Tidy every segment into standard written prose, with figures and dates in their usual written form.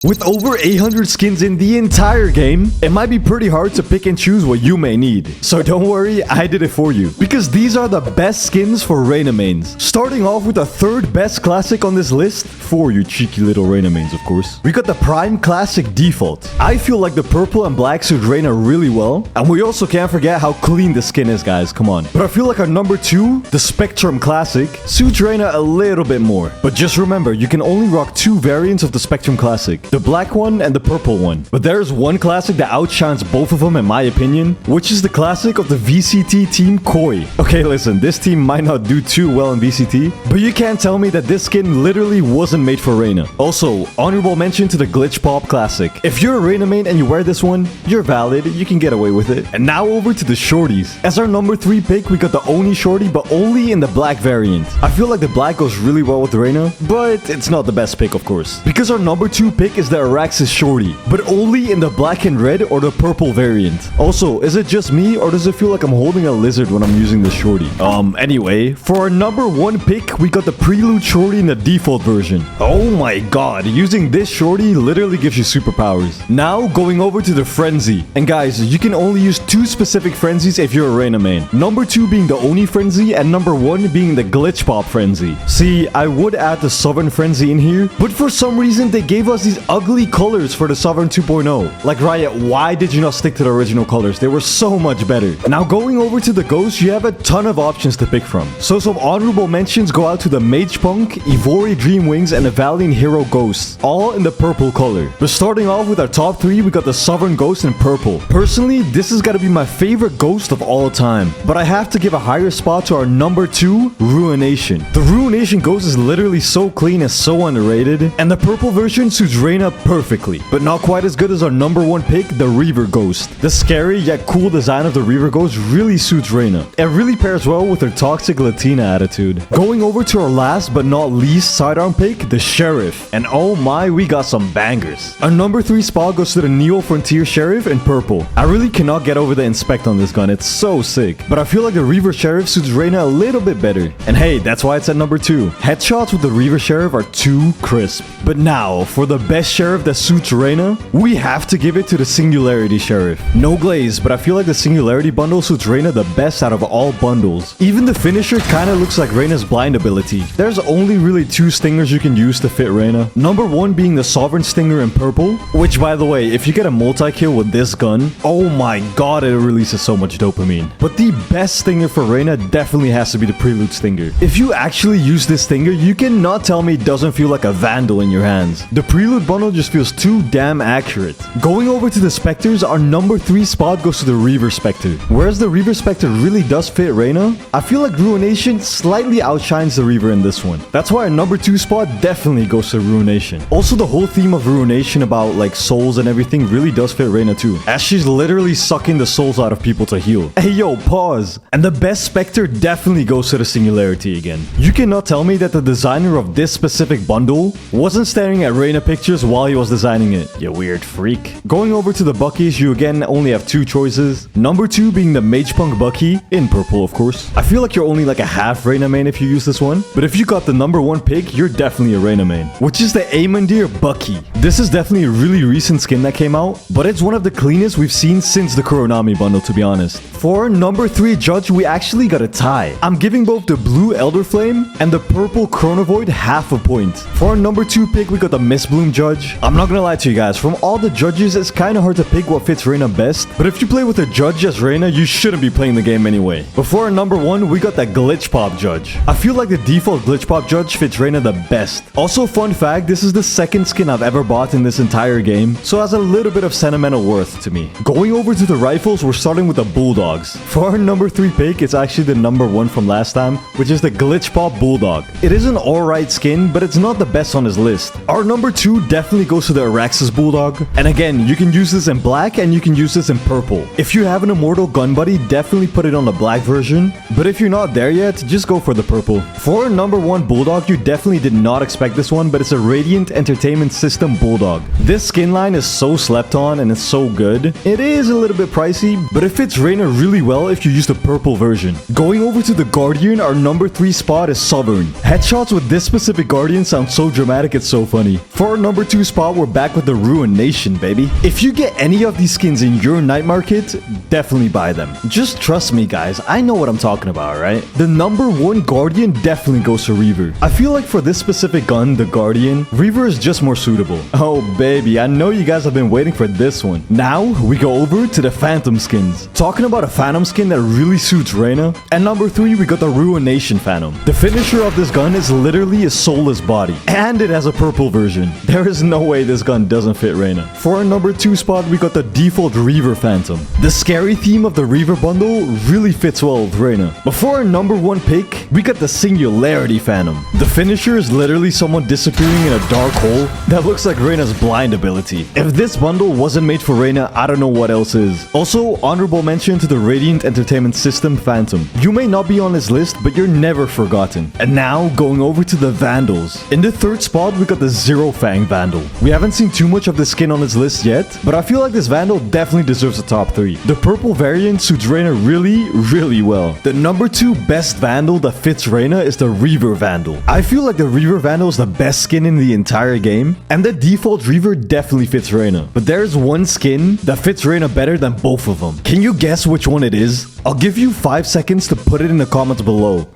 With over 800 skins in the entire game, it might be pretty hard to pick and choose what you may need. So don't worry, I did it for you. Because these are the best skins for Reyna mains. Starting off with the third best classic on this list, for you cheeky little Reyna mains of course. We got the Prime Classic Default. I feel like the purple and black suit Reyna really well. And we also can't forget how clean the skin is, guys, come on. But I feel like our number 2, the Spectrum Classic, suits Reyna a little bit more. But just remember, you can only rock 2 variants of the Spectrum Classic. The black one and the purple one. But there's one classic that outshines both of them in my opinion, which is the classic of the VCT team Koi. Okay, listen, this team might not do too well in VCT, but you can't tell me that this skin literally wasn't made for Reyna. Also, honorable mention to the Glitch Pop Classic. If you're a Reyna main and you wear this one, you're valid, you can get away with it. And now over to the shorties. As our number 3 pick, we got the Oni shorty, but only in the black variant. I feel like the black goes really well with Reyna, but it's not the best pick of course. Because our number 2 pick is the Araxis shorty, but only in the black and red or the purple variant. Also, is it just me or does it feel like I'm holding a lizard when I'm using the shorty? Anyway, for our number 1 pick, we got the Prelude shorty in the default version. Oh my god, using this shorty literally gives you superpowers. Now, going over to the Frenzy. And guys, you can only use 2 specific Frenzies if you're a Reyna main. Number 2 being the Oni Frenzy and number 1 being the Glitch Pop Frenzy. See, I would add the Southern Frenzy in here, but for some reason they gave us these ugly colors for the Sovereign 2.0. Like Riot, why did you not stick to the original colors? They were so much better. Now going over to the Ghost, you have a ton of options to pick from. So some honorable mentions go out to the Mage Punk, Ivory Dreamwings, and the Valiant Hero Ghosts, all in the purple color. But starting off with our top 3, we got the Sovereign Ghost in purple. Personally, this has got to be my favorite Ghost of all time. But I have to give a higher spot to our number 2, Ruination. The Ruination Ghost is literally so clean and so underrated, and the purple version suits Reyna perfectly, but not quite as good as our number 1 pick, the Reaver Ghost. The scary yet cool design of the Reaver Ghost really suits Reyna. It really pairs well with her toxic Latina attitude. Going over to our last but not least sidearm pick, the Sheriff. And oh my, we got some bangers. Our number 3 spot goes to the Neo Frontier Sheriff in purple. I really cannot get over the inspect on this gun, it's so sick. But I feel like the Reaver Sheriff suits Reyna a little bit better. And hey, that's why it's at number 2. Headshots with the Reaver Sheriff are too crisp. But now, for the best Sheriff that suits Reyna, we have to give it to the Singularity Sheriff. No glaze, but I feel like the Singularity bundle suits Reyna the best out of all bundles. Even the finisher kinda looks like Reyna's blind ability. There's only really 2 stingers you can use to fit Reyna. Number 1 being the Sovereign Stinger in purple, which by the way, if you get a multi-kill with this gun, oh my god, it releases so much dopamine. But the best stinger for Reyna definitely has to be the Prelude Stinger. If you actually use this stinger, you cannot tell me it doesn't feel like a Vandal in your hands. The Prelude bundle just feels too damn accurate. Going over to the Spectres, our number 3 spot goes to the Reaver Spectre. Whereas the Reaver Spectre really does fit Reyna, I feel like Ruination slightly outshines the Reaver in this one. That's why our number 2 spot definitely goes to Ruination. Also, the whole theme of Ruination about like souls and everything really does fit Reyna too, as she's literally sucking the souls out of people to heal. Hey yo, pause. And the best Spectre definitely goes to the Singularity again. You cannot tell me that the designer of this specific bundle wasn't staring at Reyna pictures while he was designing it, you weird freak. Going over to the Buckies, you again only have 2 choices. Number 2 being the Mage Punk Bucky, in purple of course. I feel like you're only like a half Reyna main if you use this one, but if you got the number 1 pick, you're definitely a Reyna main, which is the Amandir Bucky. This is definitely a really recent skin that came out, but it's one of the cleanest we've seen since the Kuronami bundle, to be honest. For our number 3 judge, we actually got a tie. I'm giving both the blue Elder Flame and the purple Chronovoid half a point. For our number 2 pick, we got the Mistbloom judge. I'm not gonna lie to you guys, from all the judges, it's kind of hard to pick what fits Reyna best, but if you play with a judge as Reyna, you shouldn't be playing the game anyway. Before our number 1, we got that Glitch Pop judge. I feel like the default Glitch Pop judge fits Reyna the best. Also, fun fact, this is the 2nd skin I've ever bought in this entire game, so it has a little bit of sentimental worth to me. Going over to the rifles, we're starting with the Bulldogs. For our number 3 pick, it's actually the number 1 from last time, which is the Glitch Pop Bulldog. It is an alright skin, but it's not the best on his list. Our number 2 definitely goes to the Araxis Bulldog. And again, you can use this in black and you can use this in purple. If you have an Immortal Gun Buddy, definitely put it on the black version. But if you're not there yet, just go for the purple. For our number 1 Bulldog, you definitely did not expect this one, but it's a Radiant Entertainment System Bulldog. This skin line is so slept on and it's so good. It is a little bit pricey, but it fits Reyna really well if you use the purple version. Going over to the Guardian, our number 3 spot is Sovereign. Headshots with this specific Guardian sound so dramatic, it's so funny. For our number 2 spot, we're back with the Ruination, baby. If you get any of these skins in your night market, definitely buy them. Just trust me, guys. I know what I'm talking about, right? The number 1 Guardian definitely goes to Reaver. I feel like for this specific gun, the Guardian, Reaver is just more suitable. Oh, baby, I know you guys have been waiting for this one. Now, we go over to the Phantom skins. Talking about a Phantom skin that really suits Reyna. At number 3, we got the Ruination Phantom. The finisher of this gun is literally a soulless body, and it has a purple version. There is no way this gun doesn't fit Reyna. For our number 2 spot, we got the default Reaver Phantom. The scary theme of the Reaver bundle really fits well with Reyna. But for our number 1 pick, we got the Singularity Phantom. The finisher is literally someone disappearing in a dark hole that looks like Reyna's blind ability. If this bundle wasn't made for Reyna, I don't know what else is. Also, honorable mention to the Radiant Entertainment System Phantom. You may not be on this list, but you're never forgotten. And now, going over to the Vandals. In the 3rd spot, we got the Zero Fang Vandal. We haven't seen too much of this skin on this list yet, but I feel like this Vandal definitely deserves a top 3. The purple variant suits Reyna really well. The number 2 best Vandal that fits Reyna is the Reaver Vandal. I feel like the Reaver Vandal is the best skin in the entire game, and the default Reaver definitely fits Reyna. But there's one skin that fits Reyna better than both of them. Can you guess which one it is? I'll give you 5 seconds to put it in the comments below.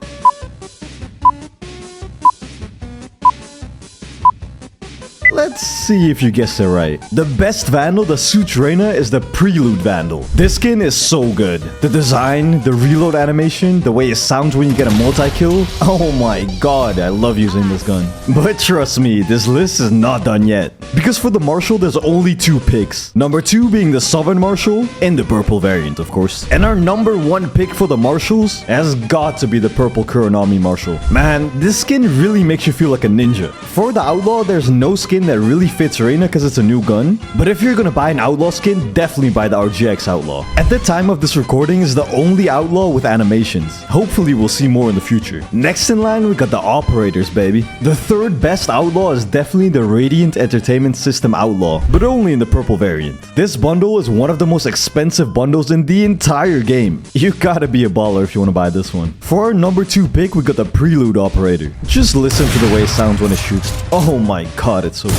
Let's see if you guessed it right. The best Vandal that suits Reyna is the Prelude Vandal. This skin is so good. The design, the reload animation, the way it sounds when you get a multi-kill. Oh my god, I love using this gun. But trust me, this list is not done yet. Because for the Marshal, there's only 2 picks. Number 2 being the Southern Marshal and the purple variant, of course. And our number 1 pick for the Marshals has got to be the purple Kuronami Marshal. Man, this skin really makes you feel like a ninja. For the Outlaw, there's no skin that really fits Reyna because it's a new gun. But if you're gonna buy an Outlaw skin, definitely buy the RGX Outlaw. At the time of this recording is the only Outlaw with animations. Hopefully we'll see more in the future. Next in line, we got the Operators, baby. The 3rd best Outlaw is definitely the Radiant Entertainment System Outlaw, but only in the purple variant. This bundle is one of the most expensive bundles in the entire game. You gotta be a baller if you wanna buy this one. For our number 2 pick, we got the Prelude Operator. Just listen to the way it sounds when it shoots. Oh my god, it's so good.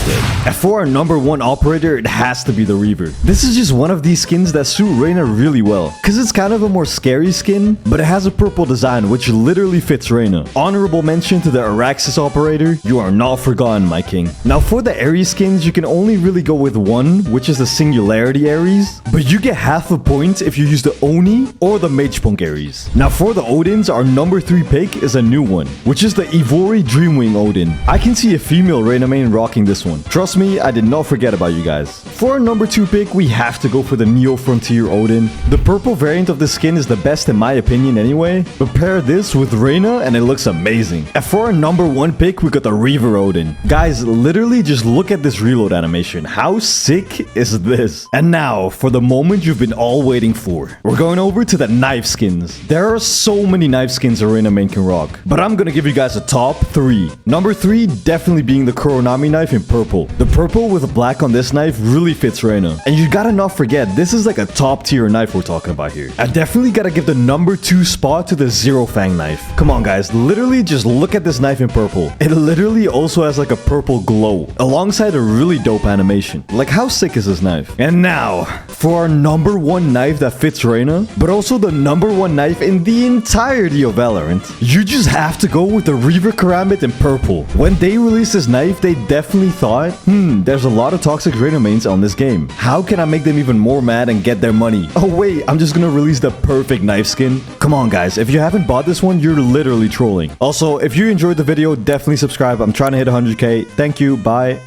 And for our number 1 operator, it has to be the Reaver. This is just one of these skins that suit Reyna really well, because it's kind of a more scary skin, but it has a purple design which literally fits Reyna. Honorable mention to the Araxis operator. You are not forgotten, my king. Now for the Ares skins, you can only really go with one, which is the Singularity Ares, but you get half a point if you use the Oni or the Magepunk Ares. Now for the Odins, our number 3 pick is a new one, which is the Ivori Dreamwing Odin. I can see a female Reyna main rocking this one. Trust me, I did not forget about you guys. For our number 2 pick, we have to go for the Neo Frontier Odin. The purple variant of this skin is the best in my opinion anyway, but pair this with Reyna and it looks amazing. And for our number 1 pick, we got the Reaver Odin. Guys, literally just look at this reload animation. How sick is this? And now, for the moment you've been all waiting for. We're going over to the knife skins. There are so many knife skins a Reyna main can rock, but I'm gonna give you guys a top 3. Number 3 definitely being the Kuronami knife in purple. The purple with black on this knife really fits Reyna. And you gotta not forget, this is like a top tier knife we're talking about here. I definitely gotta give the number 2 spot to the Zero Fang knife. Come on guys, literally just look at this knife in purple. It literally also has like a purple glow alongside a really dope animation. Like how sick is this knife? And now, for our number 1 knife that fits Reyna, but also the number 1 knife in the entirety of Valorant, you just have to go with the Reaver Karambit in purple. When they released this knife, they definitely thought, there's a lot of toxic Reyna mains on this game. How can I make them even more mad and get their money? Oh wait, I'm just gonna release the perfect knife skin. Come on guys, if you haven't bought this one, you're literally trolling. Also, if you enjoyed the video, definitely subscribe. I'm trying to hit 100k. Thank you, bye.